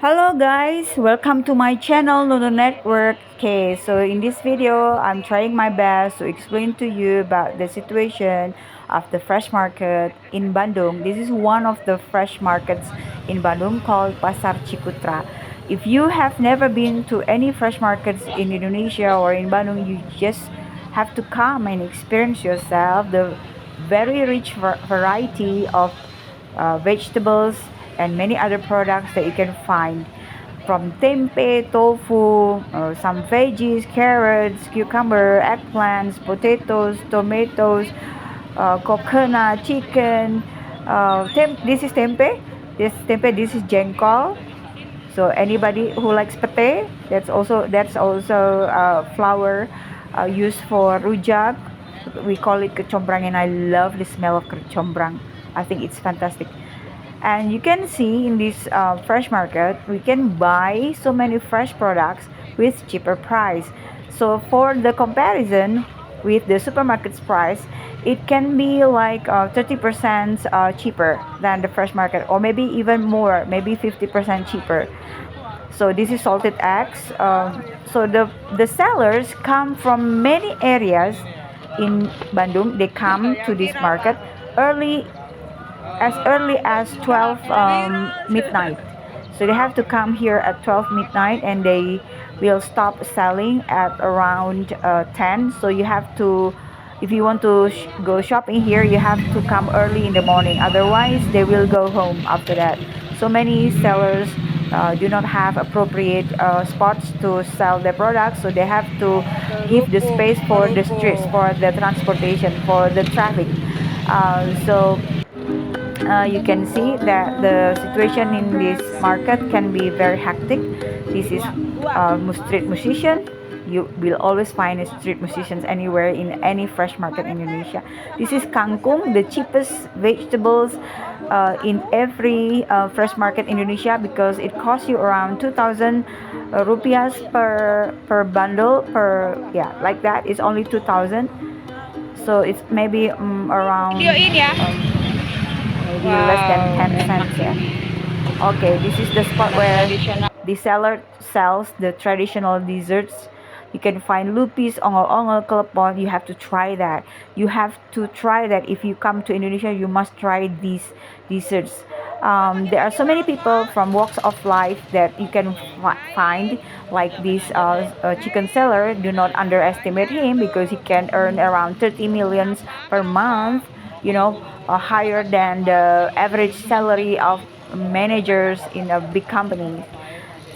Hello guys, welcome to my channel Nono Network. Okay, so in this video, I'm trying my best to explain to you about the situation of the fresh market in Bandung. This is one of the fresh markets in Bandung called Pasar Cikutra. If you have never been to any fresh markets in Indonesia or in Bandung, you just have to come and experience yourself the very rich variety of vegetables, and many other products that you can find from tempeh, tofu, some veggies, carrots, cucumber, eggplants, potatoes, tomatoes, coconut, chicken. This is tempeh. This is jengkol. So anybody who likes pate, that's also flour used for rujak. We call it kecombrang, and I love the smell of kecombrang. I think it's fantastic. And you can see in this fresh market, we can buy so many fresh products with cheaper price. So for the comparison with the supermarket's price, it can be like 30% cheaper than the fresh market, or maybe even more, maybe 50% cheaper. So this is salted eggs. So the sellers come from many areas in Bandung. They come to this market early early as 12 midnight. So they have to come here at 12 midnight, and they will stop selling at around 10. So you have to, if you want to go shopping here, you have to come early in the morning. Otherwise, they will go home after that. So many sellers do not have appropriate spots to sell their products, so they have to give the space for the streets, for the transportation, for the traffic. So you can see that the situation in this market can be very hectic. This is street musician. You will always find street musicians anywhere in any fresh market in Indonesia. This is kangkung, the cheapest vegetables in every fresh market in Indonesia, because it costs you around 2,000 rupiahs per bundle, per, yeah, like that. It's only 2,000. So it's maybe around maybe less than 10 cents, yeah. Okay, this is the spot where the seller sells the traditional desserts. You can find lupis, ongol-ongol, kelepon. You have to try that. You have to try that. If you come to Indonesia, you must try these desserts. There are so many people from walks of life that you can find, like this chicken seller. Do not underestimate him, because he can earn around 30 millions per month, higher than the average salary of managers in a big company.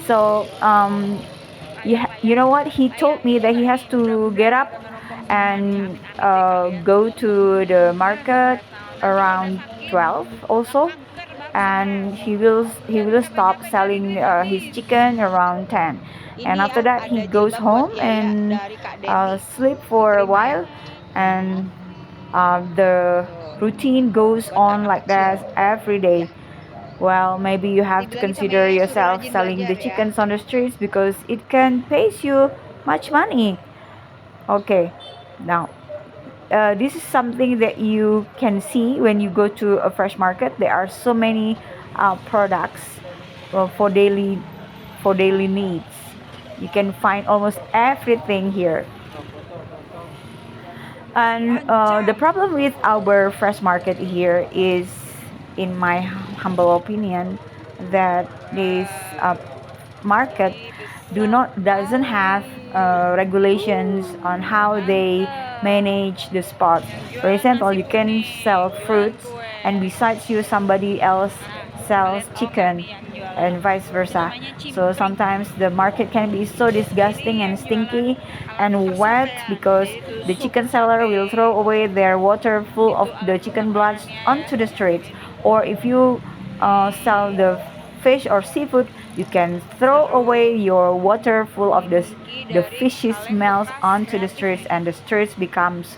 So you know what? He told me that he has to get up and go to the market around 12 also, and he will stop selling his chicken around 10. And after that, he goes home and sleep for a while, and the routine goes on like that every day. Well, maybe you have to consider yourself selling the chickens on the streets, because it can pay you much money. Okay, now this is something that you can see when you go to a fresh market. There are so many products for daily needs. You can find almost everything here. And the problem with our fresh market here is, in my humble opinion, that this market doesn't have regulations on how they manage the spots. For example, you can sell fruits, and besides you, somebody else sells chicken, and vice versa. So sometimes the market can be so disgusting and stinky and wet, because the chicken seller will throw away their water full of the chicken blood onto the streets. Or if you sell the fish or seafood, you can throw away your water full of the fishy smells onto the streets, and the street becomes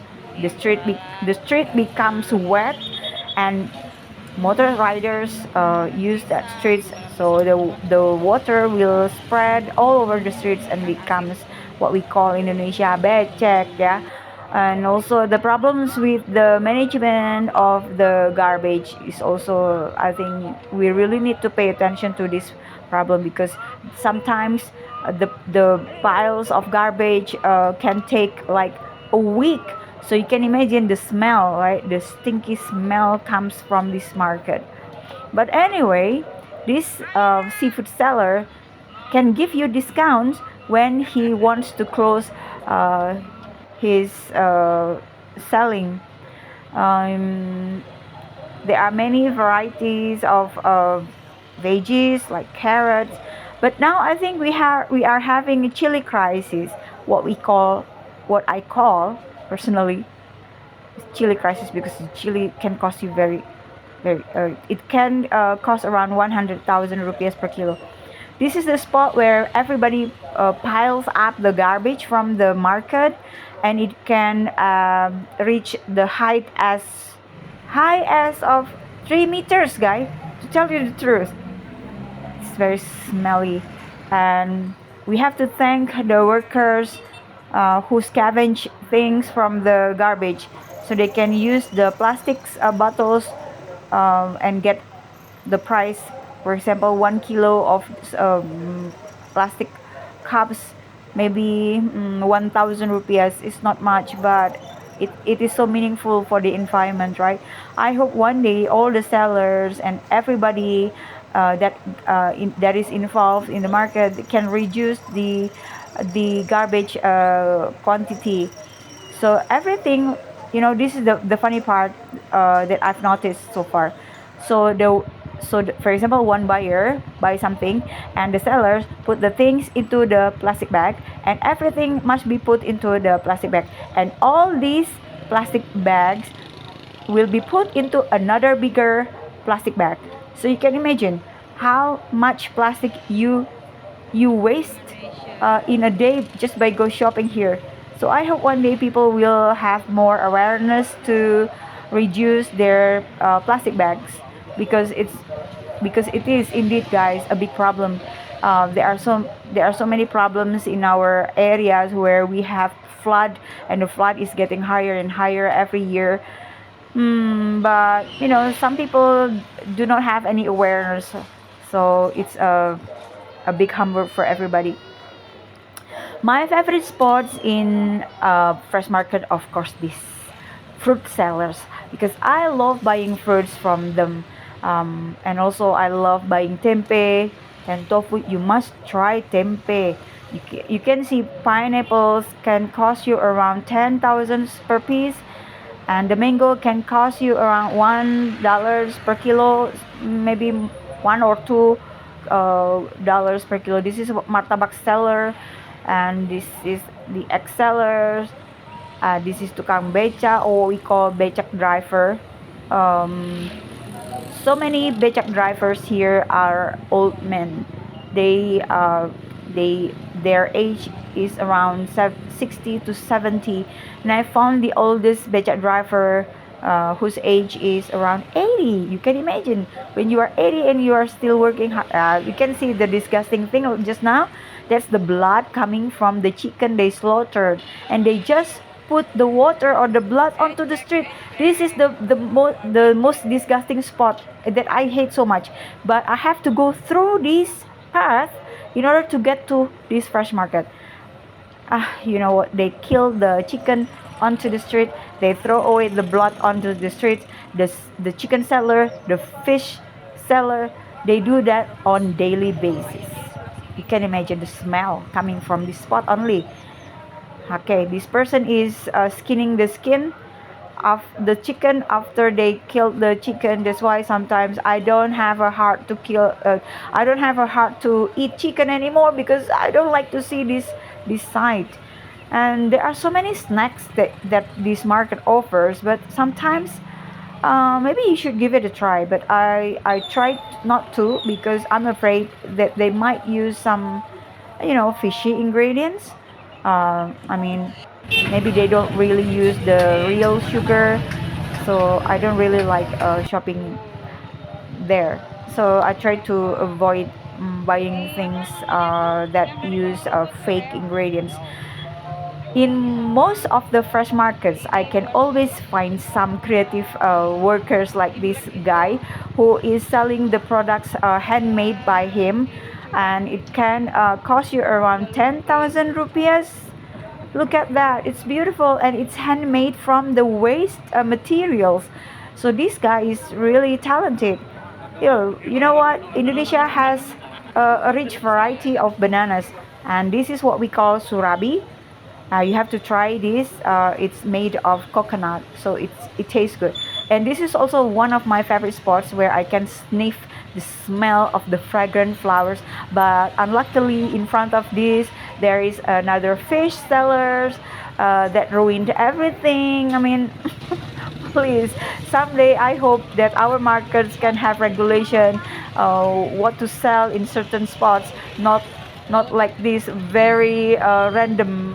wet, and motor riders use that streets, so the water will spread all over the streets and becomes what we call in Indonesia becek, yeah. And also the problems with the management of the garbage is also, I think we really need to pay attention to this problem, because sometimes the piles of garbage can take like a week. So you can imagine the smell, right? The stinky smell comes from this market. But anyway, this seafood seller can give you discounts when he wants to close uh, his selling. Um, there are many varieties of veggies like carrots, but now I think we are having a chili crisis. What I call personally chili crisis, because chili can cost you it can cost around 100,000 rupees per kilo. This is the spot where everybody piles up the garbage from the market, and it can reach the height as of 3 meters, guy. To tell you the truth, it's very smelly, and we have to thank the workers who scavenge things from the garbage, so they can use the plastics bottles and get the price. For example, 1 kilo of plastic cups, maybe 1,000 rupees is not much, but it is so meaningful for the environment, right? I hope one day all the sellers and everybody that is involved in the market can reduce the garbage quantity. So everything, this is the funny part that I've noticed so far. So for example, one buyer buy something, and the sellers put the things into the plastic bag, and everything must be put into the plastic bag, and all these plastic bags will be put into another bigger plastic bag. So you can imagine how much plastic you waste in a day just by go shopping here. So I hope one day people will have more awareness to reduce their plastic bags, because it is indeed, guys, a big problem. There are so many problems in our areas where we have flood, and the flood is getting higher and higher every year. But some people do not have any awareness, so it's a big homework for everybody. My favorite spots in fresh market, of course, this fruit sellers, because I love buying fruits from them, and also I love buying tempeh and tofu. You must try tempeh. You can see pineapples can cost you around 10,000 per piece, and the mango can cost you around $1 per kilo, maybe 1 or 2 dollars per kilo. This is martabak seller, and this is the egg sellers. This is tukang beca, or we call becak driver. um, so many becak drivers here are old men. They uh, they their age is around 60 to 70, and I found the oldest becak driver whose age is around 80. You can imagine, when you are 80 and you are still working hard. You can see the disgusting thing just now. That's the blood coming from the chicken they slaughtered, and they just put the water or the blood onto the street. This is the most disgusting spot that I hate so much. But I have to go through this path in order to get to this fresh market. You know what? They kill the chicken onto the street. They throw away the blood onto the street. The chicken seller, the fish seller, they do that on daily basis. You can imagine the smell coming from this spot only. Okay, this person is skinning the skin of the chicken after they killed the chicken. That's why sometimes I don't have a heart to kill. I don't have a heart to eat chicken anymore, because I don't like to see this sight. And there are so many snacks that this market offers, but sometimes maybe you should give it a try. But I tried not to, because I'm afraid that they might use some fishy ingredients. I mean, maybe they don't really use the real sugar, so I don't really like shopping there. So I try to avoid buying things that use fake ingredients. In most of the fresh markets, I can always find some creative workers like this guy who is selling the products handmade by him, and it can cost you around 10,000 rupees. Look at that, it's beautiful and it's handmade from the waste materials. So this guy is really talented. You know what? Indonesia has a rich variety of bananas, and this is what we call surabi. You have to try this. It's made of coconut, so it tastes good. And this is also one of my favorite spots where I can sniff the smell of the fragrant flowers. But unluckily, in front of this, there is another fish sellers that ruined everything. I mean, please, someday I hope that our markets can have regulation, what to sell in certain spots, not like this very random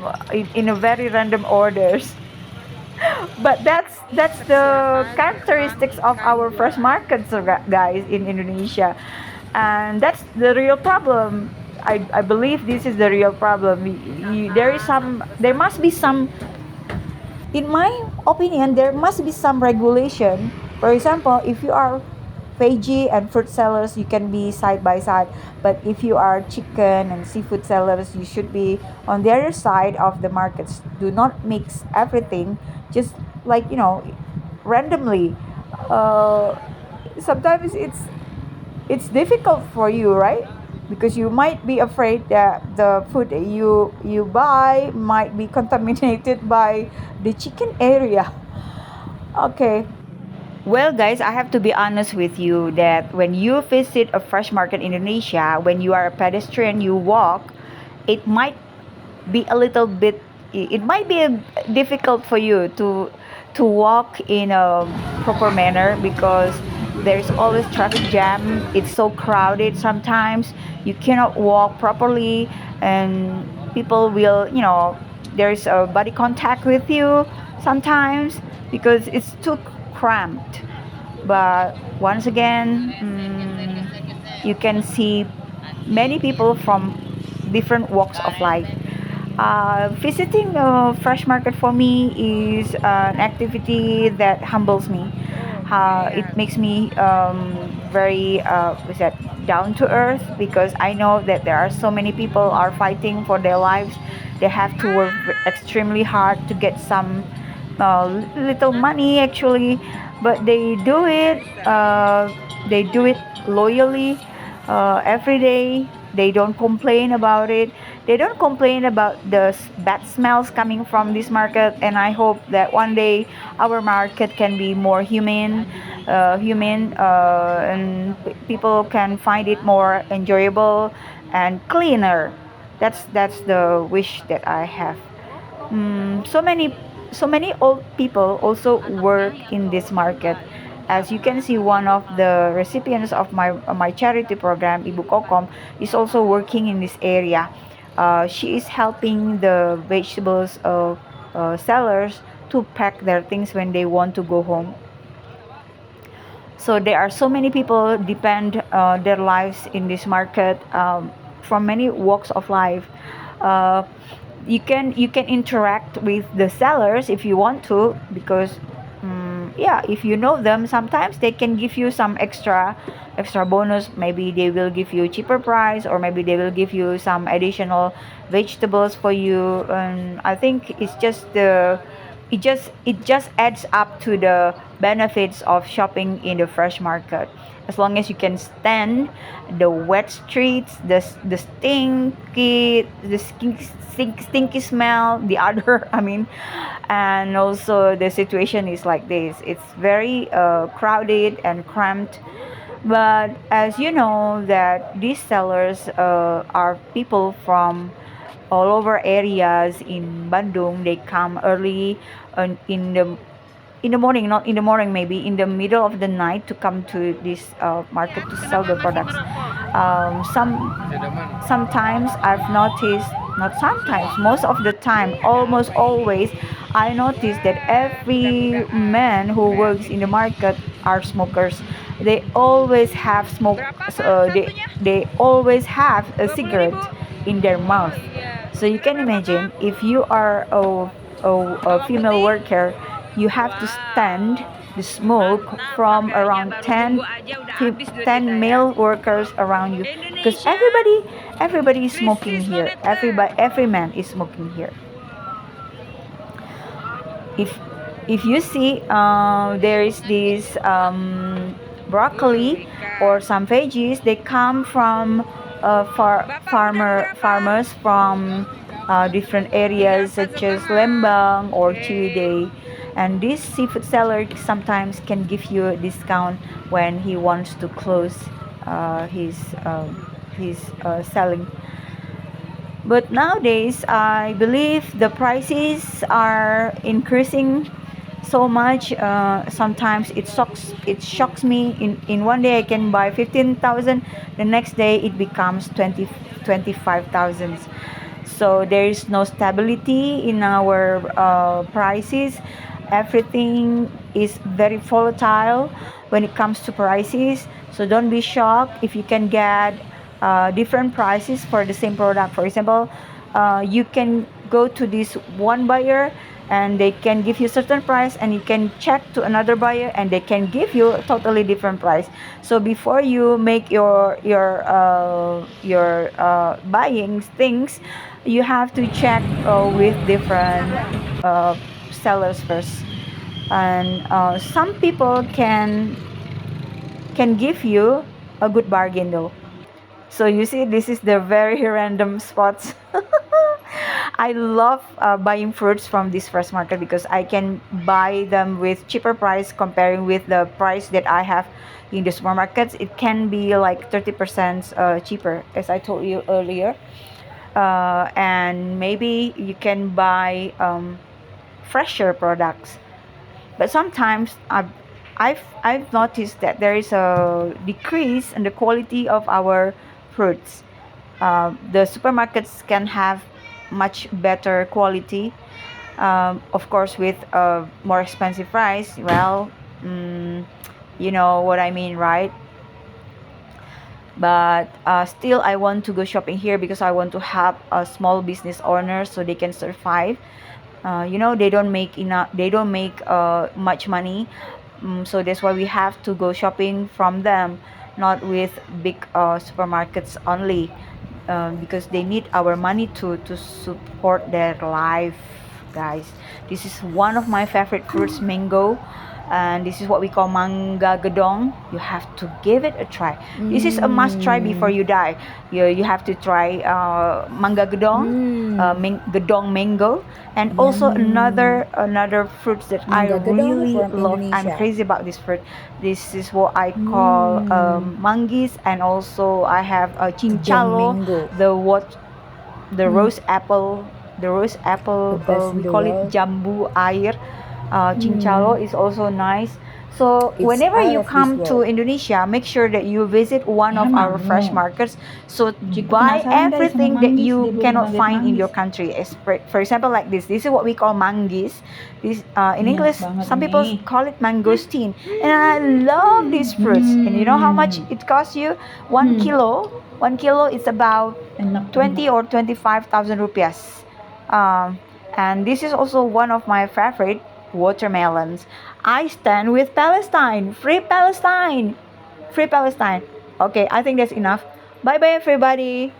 in a very random orders. But that's the characteristics of our fresh markets, guys, in Indonesia, and that's the real problem. I believe this is the real problem. There must be some, in my opinion, there must be some regulation. For example, if you are veggie and fruit sellers, you can be side by side. But if you are chicken and seafood sellers, you should be on the other side of the markets. Do not mix everything, just like randomly. Uh, Sometimes it's difficult for you, right? Because you might be afraid that the food that you buy might be contaminated by the chicken area. Okay. Well, guys, I have to be honest with you that when you visit a fresh market in Indonesia, when you are a pedestrian, you walk, it might be a little bit, it might be difficult for you to walk in a proper manner because there's always traffic jam. It's so crowded sometimes. You cannot walk properly, and people will, there's a body contact with you sometimes because it's too cramped. But once again, you can see many people from different walks of life. Visiting a fresh market for me is an activity that humbles me. It makes me very what's that, down to earth, because I know that there are so many people are fighting for their lives. They have to work extremely hard to get some little money actually, but they do it loyally every day. They don't complain about it. They don't complain about the bad smells coming from this market. And I hope that one day our market can be more and people can find it more enjoyable and cleaner. That's the wish that I have. So many old people also work in this market. As you can see, one of the recipients of my charity program, Ibu Kokom, is also working in this area. She is helping the vegetables sellers to pack their things when they want to go home. So there are so many people depend their lives in this market, from many walks of life. uh, you can interact with the sellers if you want to, because yeah, if you know them, sometimes they can give you some extra bonus. Maybe they will give you cheaper price, or maybe they will give you some additional vegetables for you. And I think it just adds up to the benefits of shopping in the fresh market. As long as you can stand the wet streets, the stinky smell, the other I mean, and also the situation is like this. It's very crowded and cramped. But as you know, that these sellers are people from all over areas in Bandung. They come early in the morning, not in the morning, maybe in the middle of the night, to come to this market to sell the products. Sometimes I've noticed, not sometimes, most of the time, almost always, I notice that every man who works in the market are smokers. They always have smoke. They always have a cigarette in their mouth. So you can imagine if you are a female worker, you have to stand the smoke from around 10 male workers around you, because everybody is smoking here. Every man is smoking here. if if you see, there is this broccoli or some veggies, they come from farmers from different areas such as Lembang or Ciwidey, and this seafood seller sometimes can give you a discount when he wants to close his selling. But nowadays, I believe the prices are increasing so much. Sometimes it shocks me. In one day, I can buy 15,000. The next day, it becomes 25,000. So there is no stability in our prices. Everything is very volatile when it comes to prices. So don't be shocked if you can get different prices for the same product. For example, you can go to this one buyer and they can give you certain price, and you can check to another buyer and they can give you a totally different price. So before you make your buying things, you have to check with different sellers first. And some people can give you a good bargain though. So you see, this is the very random spots. I love buying fruits from this fresh market because I can buy them with cheaper price comparing with the price that I have in the supermarkets. It can be like 30% cheaper, as I told you earlier. And maybe you can buy fresher products. But sometimes I've noticed that there is a decrease in the quality of our fruits. The supermarkets can have much better quality, of course, with a more expensive price. Well, mm, you know what I mean, right? But still, I want to go shopping here because I want to help a small business owners so they can survive. They don't make enough, they don't make much money. So that's why we have to go shopping from them, not with big supermarkets only, because they need our money to support their life, guys. This is one of my favorite fruits, mango, and this is what we call mangga gedong. You have to give it a try. This is a must try before you die. You have to try mangga gedong, gedong mango, and also another fruits that I Mangga gedong really from love. I'm Indonesia. crazy about this fruit. This is what I call manggis, and also I have Gedong chincalo, mango. the rose apple, The best in we the call it world. jambu air. Chincalo is also nice. So It's whenever out you of this come to world. Indonesia, make sure that you visit one of our fresh Mau. markets, so Jika buy penasaran guys sama everything that manggis, you dia baru cannot nugget find in your manggis. country. For example, like this is what we call manggis. This in Enak English, banget some people ini. call it mangosteen, and I love these fruits. And you know how much it costs you? 1 kilo. 1 kilo is about Enak 20 or 25,000 rupiahs. And this is also one of my favorite watermelons. I stand with Palestine. Free Palestine. Free Palestine. Okay, I think that's enough. Bye bye, everybody.